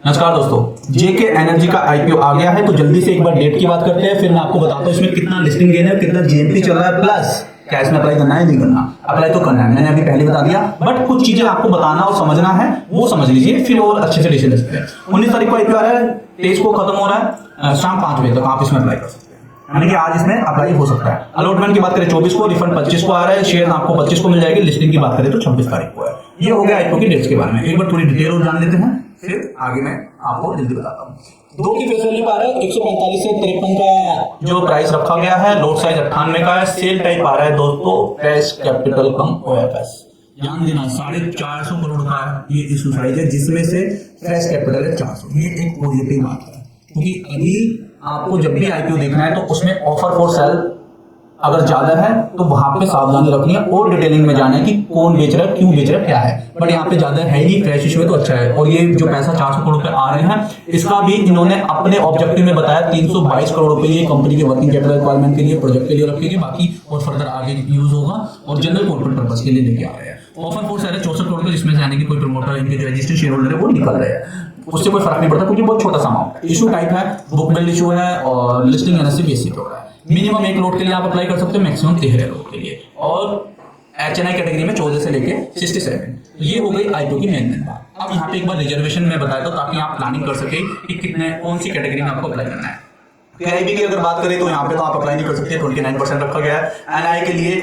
नमस्कार दोस्तों, जेके एनर्जी का आईपीओ आ गया है। तो जल्दी से एक बार डेट की बात करते हैं, फिर मैं आपको बताता हूँ इसमें कितना लिस्टिंग गेन है, कितना जीएमपी चल रहा है, प्लस क्या इसमें अप्लाई करना है नहीं करना। अप्लाई तो करना है, मैंने अभी पहले बता दिया, बट कुछ चीजें आपको बताना और समझना है, वो समझ लीजिए, फिर और अच्छे से डिसीजन ले सकते हैं। 19 तारीख को आईपीओ आ रहा है, 23 को खत्म हो रहा है, शाम 5 बजे तक आप इसमें अप्लाई कर सकते हैं, यानी कि आज इसमें अप्लाई हो सकता है। अलॉटमेंट की बात करें 24 को, रिफंड 25 को आ रहा है, शेयर आपको 25 को मिल जाएगी। लिस्टिंग की बात करें तो 26 तारीख को है। ये हो गया आईपीओ की डेट्स के बारे में। एक बार थोड़ी डिटेल और जान लेते हैं, फिर आगे मैं आपको जल्दी बताता हूँ। दो की फेस वैल्यू आ रहा है 145 से 53 का जो प्राइस रखा गया है। लोट साइज 98 का है। सेल टाइप आ रहा है दोस्तों फ्रेश कैपिटल कम ओएफएस। ध्यान देना 450 करोड़ का ये इशू साइज है, जिसमें से फ्रेश कैपिटल है 400। ये एक पॉजिटिव बात है, क्योंकि अभी आपको जब भी आईपीओ देखना है तो उसमें ऑफर फॉर सेल अगर ज्यादा है तो वहां पे सावधानी रखनी है और डिटेलिंग में जाना है कि कौन बेच रहा है, क्यों बेच रहा है, क्या है। बट यहाँ पे ज्यादा है ही, फ्रेश इशू है तो अच्छा है। और ये जो पैसा 400 करोड़ रुपए आ रहे हैं, इसका भी इन्होंने अपने ऑब्जेक्टिव में बताया 322 करोड़ रुपए ये कंपनी के वर्किंग कैपिटल रिक्वायरमेंट के लिए, प्रोजेक्ट के लिए रखेंगे, बाकी और फर्दर आगे यूज होगा और जनरल कॉर्पोरेट पर्पस के लिए लेके आ रहे हैं। ऑफर फॉर सेल 64 करोड़ का, जिसमें से यानी कि कोई प्रमोटर, इनके जो रजिस्टर्ड शेयर होल्डर है वो निकल रहे हैं, उससे कोई फर्क नहीं पड़ता क्योंकि बहुत छोटा सा अमाउंट है। इशू टाइप है, बुक बिल्ड इशू है और लिस्टिंग एनएससी बेसिक हो रहा है। मिनिमम 1 लोट के लिए आप अप्लाई कर सकते हो, मैक्सिमम 13 लोट के लिए, और एचएनआई कैटेगरी में 14 से लेके 67। ये हो गई आईपीओ की मेन बात। अब यहाँ पे एक बार रिजर्वेशन में बताया था ताकि आप प्लानिंग कर सके कि कितने कौन सी कैटेगरी में आपको अप्लाई करना है। पीआईबी की अगर बात करें तो यहाँ पे तो आप अप्लाई नहीं कर सकते, 29% रखा गया है। एनआई के लिए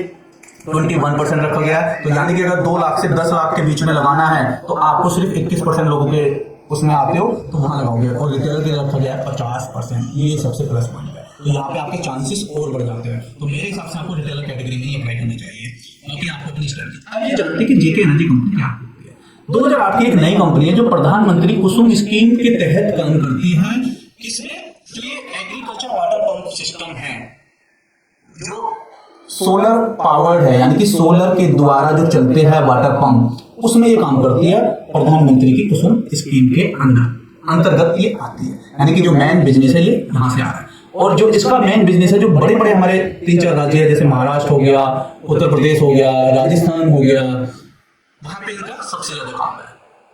21% रखा गया है। तो यानी कि अगर 2 लाख से 10 लाख के बीच में लगाना है तो आपको सिर्फ 21% लोगों के उसमें आते हो तो वहां लगाओगे। और रिटेलर के लिए रखा गया है 50%। ये सबसे प्लस पॉइंट है, तो यहाँ पे आपके चांसेस और बढ़ जाते हैं। तो मेरे हिसाब से आपको रिटेलर कैटेगरी में ही अप्लाई करना चाहिए, बाकी आपको अपनी स्ट्रेटजी। अब ये जानते हैं कि जेके एनर्जी कंपनी क्या होती है। 2008 की एक नई कंपनी है जो प्रधानमंत्री कुसुम स्कीम के तहत काम करती है। किसमें? जो ये एग्रीकल्चर वाटर पंप सिस्टम है, जो सोलर पावर्ड है, यानी कि सोलर के द्वारा जो चलते हैं वाटर पंप, उसमें ये काम करती है। प्रधानमंत्री की कुसुम स्कीम के अंतर्गत ये आती है, यानी कि जो मेन बिजनेस है ये यहाँ से आ रहा है। और जो इसका मेन बिजनेस है, जो बड़े बड़े हमारे 3-4 राज्य है, जैसे महाराष्ट्र हो गया, उत्तर प्रदेश हो गया, राजस्थान हो गया, वहां पे इनका सबसे ज्यादा काम है।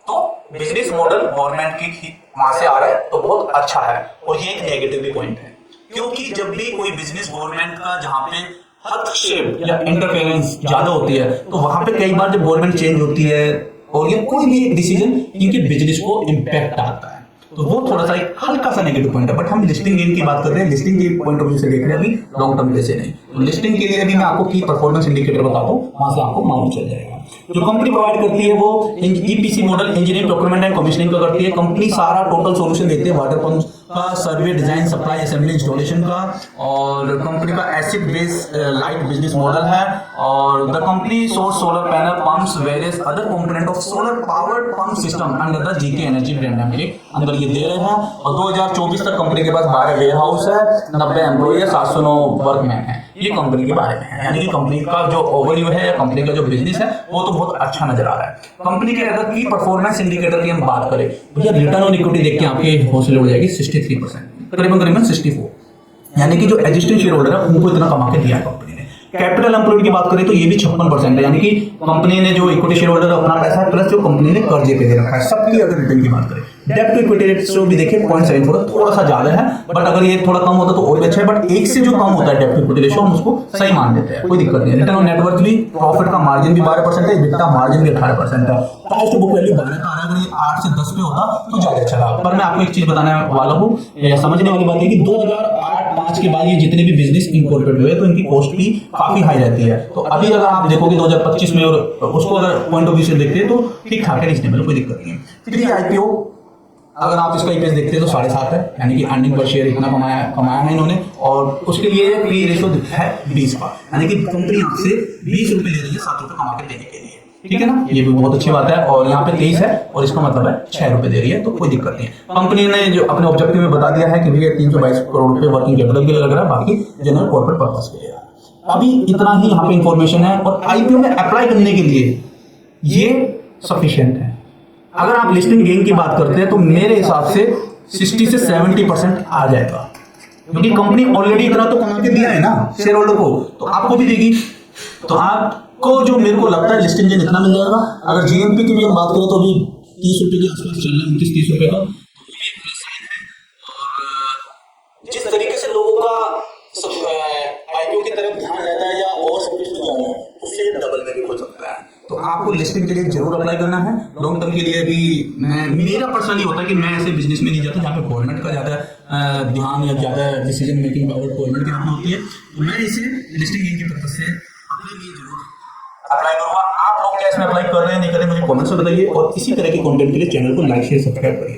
तो बिजनेस मॉडल गवर्नमेंट की वहां से आ रहा है तो बहुत अच्छा है। और ये एक नेगेटिव भी पॉइंट है, क्योंकि जब भी कोई बिजनेस गवर्नमेंट का जहां पे हस्तक्षेप या इंटरफेरेंस ज्यादा होती है, तो वहां पे कई बार जब गवर्नमेंट चेंज होती है और ये कोई भी एक डिसीजन इनके बिजनेस को इंपैक्ट आता है, तो वो थोड़ा सा एक हल्का सा नेगेटिव पॉइंट है। बट हम लिस्टिंग गेन की बात कर रहे हैं, लिस्टिंग के पॉइंट ऑफ व्यू से देख रहे हैं, अभी लॉन्ग टर्म जैसे नहीं। तो लिस्टिंग के लिए अभी मैं आपको की परफॉर्मेंस इंडिकेटर बताता हूँ, वहां से आपको मालूम चल जाएगा। जो कंपनी प्रोवाइड करती है वो EPC model, engineering procurement and commissioning का करती है। कंपनी सारा टोटल सॉल्यूशन देती है वाटर पंप का, सर्वे, डिजाइन, सप्लाई, असेंबली, इंस्टॉलेशन का। और कंपनी का acid base light business model है। और the company source solar panel pumps various other component of solar powered pump system under the JK energy brand नाम के अंदर ये दे रहे हैं। और 2024 तक कंपनी के पास 12 वेयर हाउस है, 90 एम्प्लॉई है, 709 वर्कमैन है। ये कंपनी के बारे में है, यानी कि कंपनी का जो ओवरव्यू है या कंपनी का जो बिजनेस है वो तो बहुत अच्छा नजर आ रहा है। कंपनी के अगर की परफॉर्मेंस इंडिकेटर की हम बात करें, भैया रिटर्न ऑन इक्विटी देख के आपके हौसले उड़ जाएगी 63%, करीबन 64, यानी कि जो एग्जिस्टिंग शेयर होल्डर है उनको इतना कमा के दिया है कंपनी ने। कैपिटल एम्प्लॉयड की बात करें तो ये भी 56% है, यानी कि कंपनी ने जो इक्विटी शेयर होल्डर अपना पैसा है प्लस जो कंपनी ने कर्जे पे दे रखा है सबकी। अगर रिटर्न की बात करें, डेब्ट टू इक्विटी रेशियो भी देखें 0.74, थोड़ा सा ज्यादा है, बट अगर ये थोड़ा कम होता तो और भी अच्छा है। बट एक से जो कम होता है डेब्ट टू इक्विटी रेशियो, हम उसको सही मान देते हैं, कोई दिक्कत नहीं है। रिटर्न ऑन नेटवर्थ भी, प्रॉफिट का मार्जिन भी 12% है, EBITDA मार्जिन भी 18% है। प्राइस टू बुक वैल्यू 12 का आ रहा है, अगर ये 8 से 10 पे होता तो ज्यादा अच्छा था। पर मैं आपको एक चीज बताने वाला हूँ, समझने वाली बात है कि 2008-5 के बाद ये जितने भी बिजनेस इनकॉर्पोरेट हुए तो इनकी कॉस्ट भी काफी हाई रहती है। तो अभी अगर आप देखोगे 2025 में और उसको अगर पॉइंट ऑफ व्यू से देखते हैं तो ठीक ठाक है, रीजनेबल, कोई दिक्कत नहीं है। फिर आईपीओ अगर आप इसका ईपीएस देखते हैं तो 7.5 है, यानी कि अर्निंग पर शेयर इतना कमाया है इन्होंने। और उसके लिए पी रेशियो है 20 का, यानी कि कंपनी आपसे 20 रुपए ले रही है 7 रुपए कमा के देने के लिए, ठीक है ना। ये भी बहुत अच्छी बात है। और यहाँ पे 23 है और इसका मतलब है 6 रुपए दे रही है, तो कोई दिक्कत नहीं है। कंपनी ने जो अपने ऑब्जेक्टिव में बता दिया है कि भैया 322 करोड़ रुपए वर्किंग कैपिटल के लिए लग रहा है, बाकी जनरल कॉर्पोरेट पर्पस के लिए। अभी इतना ही यहाँ पे इंफॉर्मेशन है और आईपीओ में अप्लाई करने के लिए ये सफिशिएंट है। अगर आप लिस्टिंग गेन की बात करते हैं तो मेरे हिसाब से 60 से 70% आ जाएगा, क्योंकि कंपनी ऑलरेडी इतना तो कमा के दिया है ना शेयर होल्डर को, तो आपको भी देगी। तो आपको जो मेरे को लगता है लिस्टिंग गेन इतना मिल जाएगा। अगर जीएमपी की भी हम बात करें तो अभी 30 रुपए के आसपास चल रहा है, 29-30 रुपए का। जिस तरीके से लोगों का आईपीओ की तरफ ध्यान रहता है या और सब कुछ जा रहा है, उससे डबल में भी हो सकता है। तो आपको लिस्टिंग के लिए जरूर अप्लाई करना है। लॉन्ग टर्म के लिए भी मेरा पर्सनली होता है कि मैं ऐसे बिजनेस में नहीं जाता जहाँ पे गवर्नमेंट का ज़्यादा ध्यान या ज़्यादा डिसीजन मेकिंग पावर गवर्नमेंट के हाथ में होती है। तो मैं इसे लिस्टिंग गेन की पर्पज से अपने लिए जरूर अप्लाई करूँगा। आप लोग क्या इसमें अप्लाई कर रहे हैं नहीं कर रहे हैं मुझे कमेंट्स में बताइए, और इसी तरह के कंटेंट के लिए चैनल को लाइक शेयर सब्सक्राइब करिए।